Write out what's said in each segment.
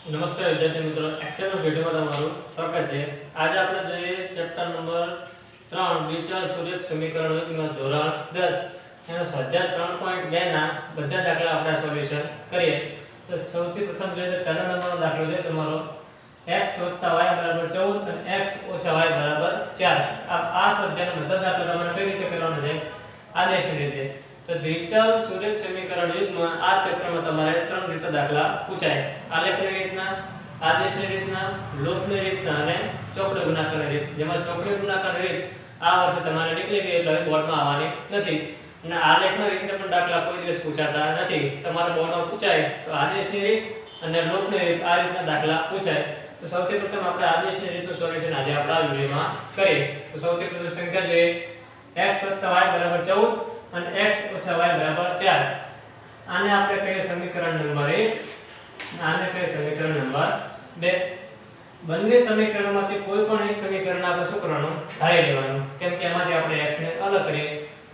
નમસ્કાર વિદ્યાર્થી મિત્રો, એક્સેલ વિડિયોમાં તમારું સ્વાગત છે। આજે આપણે જોઈએ ચેપ્ટર નંબર 3 ડિફરન્શિયલ સૂર્ય સમીકરણોમાં ધોરણ 10 એનો સ્વાધ્યાય 3.2 ના બધા દાખલા આપણે સોલ્યુશન કરીએ। તો સૌથી પ્રથમ જોઈએ તો પહેલા નંબરનો દાખલો છે તમારો x + y = 14 અને x - y = 4। આ સ્વાધ્યાયના બધા દાખલા તમારે કઈ રીતે કરવાના છે? આદેશની રીતે। તો દ્વિચલ સૂર્ય સમીકરણ યુગ્મમાં આ ચેપ્ટરમાં તમારે ત્રણ રીતે દાખલા પૂછાય: આલેખની રીતના, આદેશની રીતના, લોપની રીતના અને ચોકડી ગુણાકારની રીત। જેમાં ચોકડી ગુણાકારની રીત આ વર્ષે તમારે નીકળી ગઈ એટલે બોર્ડમાં આવવાની નથી, અને આલેખની રીતના પણ દાખલા કોઈ દિવસ પૂછાતા નથી। તમારા બોર્ડમાં પૂછાય તો આદેશની રીત અને લોપની રીત આ રીતના દાખલા પૂછાય। તો સૌથી પ્રથમ આપણે આદેશની રીતનું સોલ્યુશન આજે આપણા વિડિયોમાં કરીએ। તો સૌથી પ્રથમ સંખ્યા જોઈએ x + y = 14 અને x - y = 4। આને આપણે કહીએ સમીકરણ નંબર 1, આને કહીએ સમીકરણ નંબર 2। બંને સમીકરણોમાંથી કોઈ પણ એક સમીકરણ આપણે શું કરવાનું? ધારી લેવાનું, કેમ કે એમાંથી આપણે x ને અલગ કરીએ।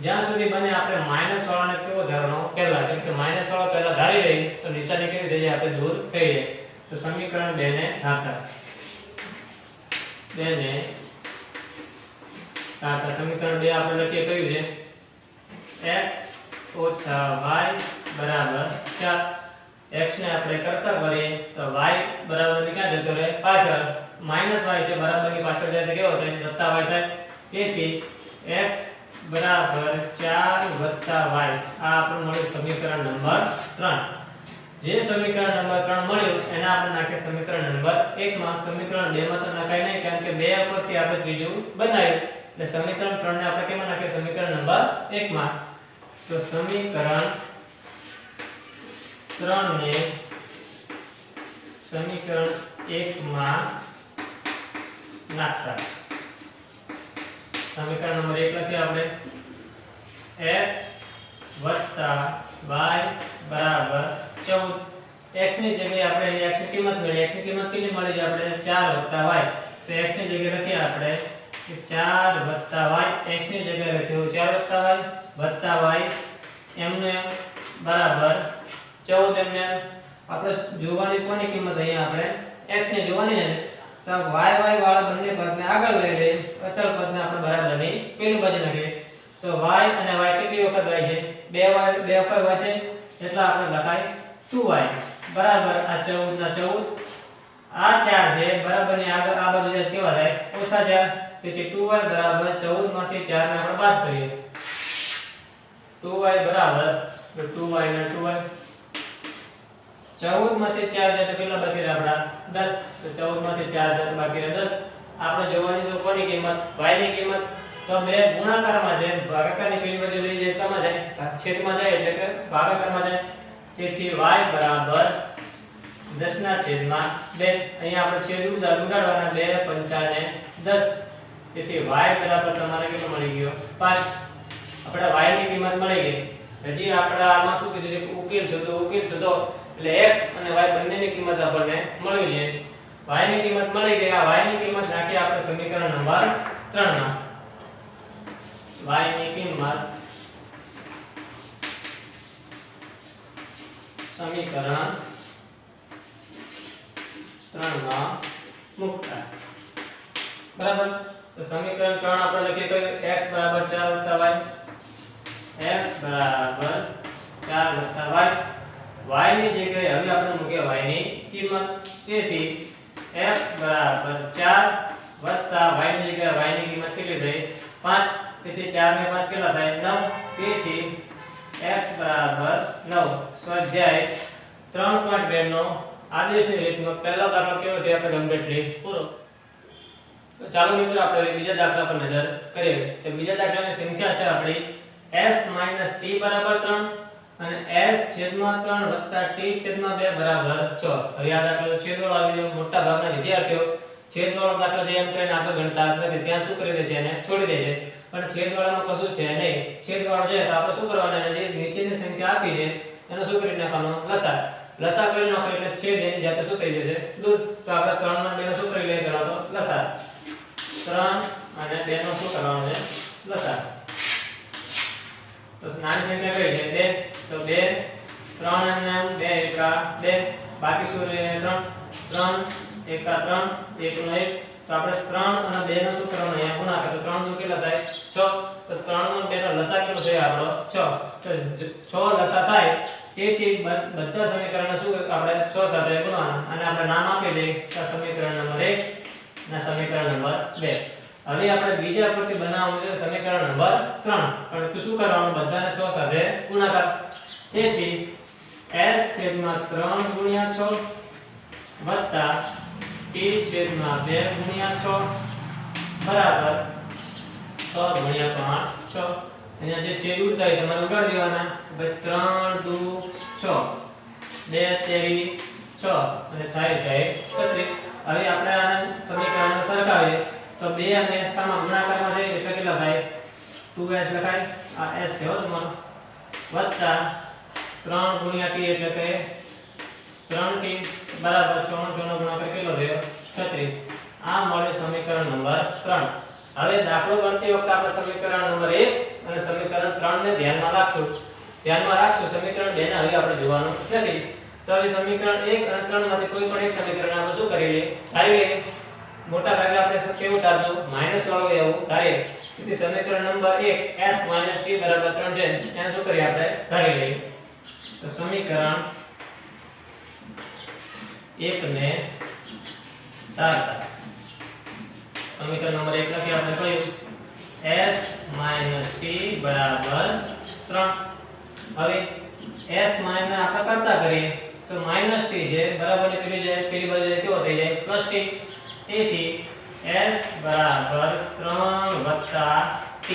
જ્યાં સુધી બને આપણે માઈનસ વાળાને કેવો ધારવાનો? પહેલા, કેમ કે માઈનસ વાળો પહેલા ધારી લઈએ તો નિશાની કેવી થઈ જાય? આપણે દૂર થઈ જાય। તો સમીકરણ 2 ને ધારતા, 2 ને ધારતા સમીકરણ 2 આપણે લખીએ કયું છે? x - y = 4। x ને આપણે કરતા કરીએ તો y બરાબર ની ક્યાં જતો રહે? પાછળ। માઈનસ y છે બરાબર ની પાછળ જાય તો કેવો થાય? વત્તા y થાય। તેથી x બરાબર 4 વત્તા y આ આપણને મળ્યું સમીકરણ નંબર 3। જે સમીકરણ નંબર 3 મળ્યું એને આપણે નાખીએ સમીકરણ નંબર 1 માં। સમીકરણ 2 માં તો નખાય નહીં, કેમ કે 2 ઉપરથી આપણે ત્રીજું બનાવ્યું, એટલે સમીકરણ 3 ને આપણે કેમાં નાખીએ? સમીકરણ નંબર 1 માં। તો સમીકરણ 3 ને સમીકરણ 1 માં નાખતા સમીકરણ નંબર 1 લખીએ આપણે x + y = 14। x ની જગ્યાએ આપણે x ની કિંમત મળી, x ની કિંમત કેટલી મળી છે આપણે? 4 + y। તો x ની જગ્યાએ લખીએ આપણે કે 4 + y। x ની જગ્યાએ લખ્યું 4 + y એમને બરાબર 14 એમને આપણે જોવાની કોની કિંમત? અહીંયા આપણે x ની જોવાની છે, તો y વાળા બંને પદને આગળ લઈ લઈએ, અચળ પદને આપણે બરાબરની પેલી બાજુ નાખીએ। તો y અને y કેટલી વખત y છે? 2 વખત y છે, એટલે આપણે લખાય 2y બરાબર આ 14 ના 14 આ 4 છે બરાબરની આગળ આ બાજુ જાય કેવા થાય? -4। તેથી 2y બરાબર 14 માંથી 4 ને આપણે બાદ કરીએ, 2y બરાબર 2y ને 2y 14 માંથી 4 જાય તો કેટલા બાકી રહે આપડા? 10। તો 14 માંથી 4 જાય તો બાકી રહે 10। આપણે જોવાની છે કોની કિંમત? y ની કિંમત। તો બે ગુણાકારમાં છે, ભાગાકારની પેલી બાજુ લઈ જાય શેમાં જાય? છેદમાં જાય, એટલે કે ભાગાકારમાં જાય। તેથી y બરાબર 10/2। અહીંયા આપણે છેદ ઉડાડવાના, 2 × 5 = 10। તેથી y બરાબર તમારે કેટલો મળી ગયો? 5। આપણે y ની કિંમત મળી ગઈ। હજી આપણે આમાં શું કીધું છે? ઉકેલ શોધો, ઉકેલ શોધો, એટલે x અને y બંનેની કિંમત આપણને મળી છે। y ની કિંમત મળી ગઈ। આ y ની કિંમત નાખી આપણે સમીકરણ નંબર 3 માં। y ની કિંમત સમીકરણ 3 માં મૂકતા બરાબર। તો સમીકરણ 3 આપણે લખીએ કે x બરાબર 4 + y, x બરાબર 4 + y ની જગ્યાએ હવે આપણે મૂકીએ y ની કિંમત। તેથી x બરાબર 4 + y ની જગ્યાએ y ની કિંમત કેટલી થઈ? 5। તેથી 4 ને 5 કેટલા થાય? 9। તેથી x બરાબર 9। સ્વાધ્યાય 3.2 નો આદેશની રીતનો પહેલો દાખલો કેવો છે આપણે કમ્પ્લીટલી પૂરો। તો ચાલો મિત્રો આપણે બીજા દાખલા પર નજર કરીએ। તો બીજા દાખલાની સંખ્યા છે આપણી s - t = 3 અને s/3 + t/2 = 6। હવે આ દાખલો છેદવાળો આવી ગયો। મોટા ભાગના વિદ્યાર્થીઓ છેદવાળો દાખલો છે એમ કરીને આગળ ગણતા નથી, ત્યાં શું કરી દે છે? એને છોડી દે છે। પણ છેદવાળામાં કશું છે નહીં। છેદવાળો છે તો આપણે શું કરવાનું? જે નીચેની સંખ્યા આપી છે એનો શું કરી નાખવાનો? લસા। લસા કરી નાખો એટલે છેદ એની જાતે શું થઈ જશે? દૂર। તો આપણે 3 અને 2 નો શું કરી લઈએ? પહેલા તો લસા। 3 અને 2 નો શું કરવાનો છે? લસા। તો નાની સંખ્યા કઈ છે? 2। તો 2 3 અને 2 × 2 બાકી શું રહે 3 3 1 3 1 નો 1 તો આપણે 3 અને 2 નો શું કરવાનો અહીંયા ગુણાકાર તો 3 દુ કેટલા થાય 6 તો 3 નો 2 નો લસા કેટલો થાય આપણો 6 તો 6 લસા થાય તેથી બધા સમીકરણને શું આપણે 6 સાથે ગુણવાના અને આપણે નામ આપી દઈએ આ સમીકરણ નંબર 1 અને સમીકરણ નંબર 2 હવે આપણે બીજા પરથી બનાવવાનું છે સમીકરણ નંબર 3 પણ શું કરવાનું બધાને 6 સાથે ગુણાકાર તેથી s છેદમાં 3 ગુણ્યા 6 વત્તા t છેદમાં 2 ગુણ્યા 6 બરાબર 6 ગુણ્યા 5 6 અહીંયા જે છેદ ઉડતા હોય તમારે ઉડાડી દેવાના ભાઈ 3 દુ 6 2 તેરી 6 અને 6 36 હવે આપણે આને સમીકરણને સરખાવીએ તો 2 અને સામા ગુણાકારમાં છે એટલે કેટલા થાય 2s લખાય આ s છે હો તમારો વત્તા 3 ગુણ્યા t એટલે કે 3t બરાબર 6 નો ગુણાકાર કેટલો થયો 36 આ મળે સમીકરણ નંબર 3 હવે દાખલો ગણતી વખતે આપણે સમીકરણ નંબર 1 અને સમીકરણ 3 ને ધ્યાનમાં રાખશું સમીકરણ 2 ને હવે આપણે જોવાનું નથી તો હવે સમીકરણ 1 અને 3 માંથી કોઈ પણ એક સમીકરણ આપણે શું કરી લઈએ ધારી લઈએ મોટા ભાગે આપણે કેવું ધારશું માઈનસ વાળો એવું ધારીએ તેથી સમીકરણ નંબર 1 s t 3 છે એને શું કરીએ આપણે ધારી લઈએ તો સમીકરણ 1 ને ધારતા સમીકરણ નંબર 1 લખીએ આપણે કયું s t 3 હવે s માઈનસ આપણે કરતા કરીએ તો t છે બરાબર ને પેલી બાજુ કેવો થઈ જાય +t તેથી s બરાબર 3 t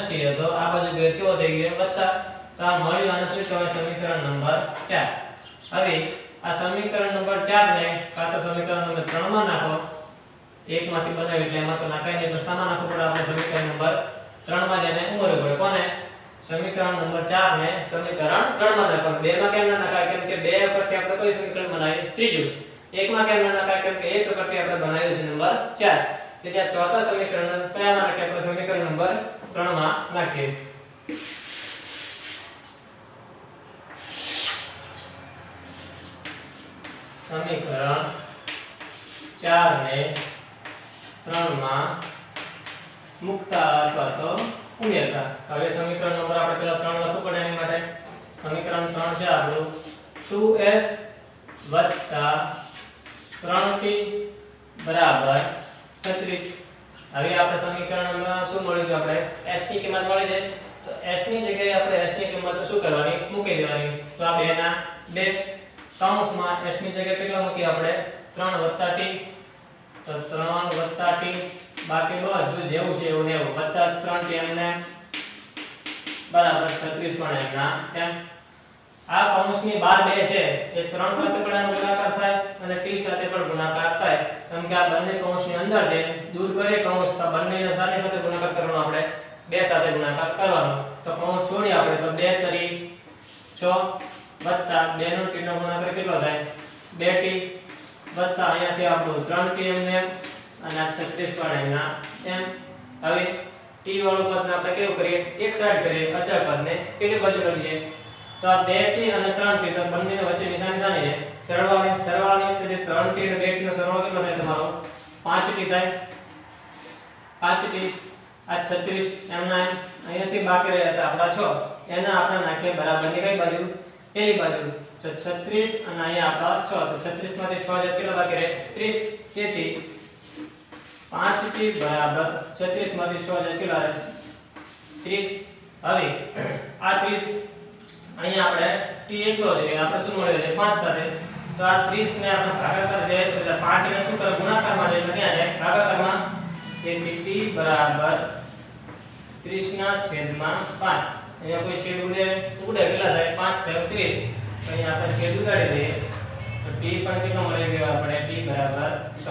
t હતો આ બાજુ ગયો કેવો થઈ ગયો વત્તા તો આ મળ્યું આને શું કહેવાય સમીકરણ નંબર 4 હવે આ સમીકરણ નંબર 4 ને કાં તો સમીકરણ નંબર 3 માં નાખો એક માંથી બનાવી એટલે એમાં તો નાખાય નહીં તો સામા નાખવું પડે આપણે સમીકરણ નંબર 3 માં જઈને ઉમેરવું પડે કોને સમીકરણ નંબર 4 ને સમીકરણ 3 માં નાખો 2 માં કેમ ના નખાય કેમ કે 2 પરથી આપણે કોઈ સમીકરણ બનાવીએ ત્રીજું 1 માં કેમ ના નખાય કેમ કે 1 પરથી આપણે બનાવ્યું છે નંબર 4 તેથી આ ચોથા સમીકરણ કયામાં નાખીએ આપણે સમીકરણ નંબર 3 માં નાખીએ સમીકરણ 4 ને 3 માં મુકતા અથવા તો ઉમેરતા હવે સમીકરણ નંબર આપણે પેલા 3 લખવું પડે એની માટે સમીકરણ 3 છે આપણું 2s 3t બરાબર 36 હવે આપણે સમીકરણમાં શું મળ્યું છે આપણે s ની કિંમત મળી જાય તો s ની જગ્યાએ આપણે s ની કિંમત શું કરવાની મૂકી દેવાની તો આ 2 ના 2 કૌંસમાં s ની જગ્યાએ કેટલા મૂકી આપણે 3 t તો 3 t બાકી બધું જેવું છે એવું ને એવું વત્તા 3t એમને બરાબર 36 પણ એમના એમ આ કૌંસની બહાર 2 છે એ 3 સાથે પણ એનો ગુણાકાર થાય અને t સાથે પણ ગુણાકાર થાય કેમ કે આ બંને કૌંસની અંદર છે દૂર કરીએ કૌંસ તો બંનેને સાથે ગુણાકાર કરવાનો આપણે 2 સાથે ગુણાકાર કરવાનો તો કૌંસ છોડી આપણે તો 2 તરી 6 વત્તા 2 નો t નો ગુણાકાર કેટલો થાય 2t વત્તા અહીંયાથી આપણું 3t એમને અને આ 36 પણ એમના એમ હવે t વાળું પદને આપણે કેવું કરીએ એક સાઈડ કરીએ અચળ પદને કેવી બાજુ લઈએ તો આ 2t અને 3t તો બંનેની વચ્ચે નિશાની સાની છે સરવાળાની વખતે 3t અને 2t નો સરવાળો કેટલો થાય તમારો 5t થાય 5t આ 36 એમના અહીંયાથી બાકી રહ્યા હતા આપણા 6 એના આપણે નાખીએ બરાબરની કઈ બાજુ પેલી બાજુ તો 36 અને અહીંયા આપણા 6 તો 36 માંથી 6 જતા કેટલા બાકી રહે 30 તેથી 5t બરાબર 36 માંથી 6 જતા કેટલા રહે 30 હવે આ 30 અહીંયા આપણે t એકલો છે આપણે શું મળે છે 5 સાથે તો આ 30 ને આપણે ભાગાકાર દે એટલે 5 ને શું કરે ગુણાકારમાં જાય એટલે ક્યાં જાય ભાગાકારમાં તેથી t બરાબર 30 ના છેદમાં 5 અહીંયા કોઈ છેદ ઉડે કેટલા થાય 5 7 30 અહીંયા આપણે છેદ ઉડાડી દઈએ તો t પણ કેટલો મળી ગયો આપણે t બરાબર 6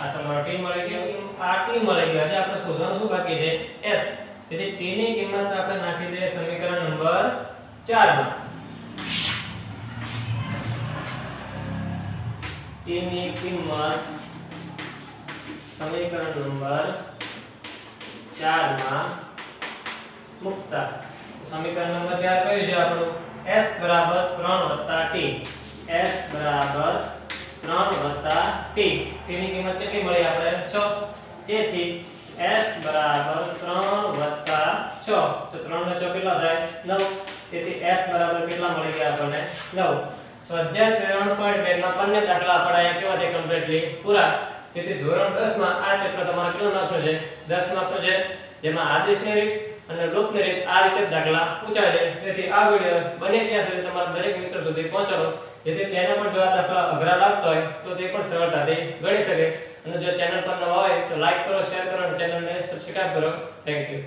આ તમારો t મળી ગયો આ t મળી ગયો આજે આપણે શોધવાનું શું બાકી છે s તેથી t ની કિંમત આપણે નાખી દઈએ સમીકરણ નંબર 4 માં t ની કિંમત સમીકરણ નંબર 4 માં મુકતા સમીકરણ નંબર 4 કયું છે આપણું s બરાબર 3 + t s બરાબર 3 + t t ની કિંમત કેટલી મળી આપણે 6 તેથી s બરાબર 3 + 6 તો 3 ને 6 કેટલા થાય 9 તેથી s બરાબર કેટલા મળી ગયા આપણને 9 સ્વાધ્યાય 3.2 ના બંને દાખલા આપણે અહીંયા કેવા છે કમ્પ્લીટલી પૂરા તેથી ધોરણ 10 માં આ ચેપ્ટર તમારે કેટલા માર્ક્સનું છે 10 માર્ક્સનું છે જેમાં આદેશની રીત અને લૂપની રીત આ રીતે દાખલા પૂછાય છે તેથી આ વિડિયો બને ત્યાં સુધી તમારા દરેક મિત્રો સુધી પહોંચાડો જેથી તેને પણ જો આ દાખલા અઘરા લાગતા હોય તો તે પણ સરળતાથી ગણી શકે અને જો ચેનલ પર નવા હોય તો લાઈક કરો શેર કરો અને ચેનલને સબસ્ક્રાઇબ કરો થેન્ક યુ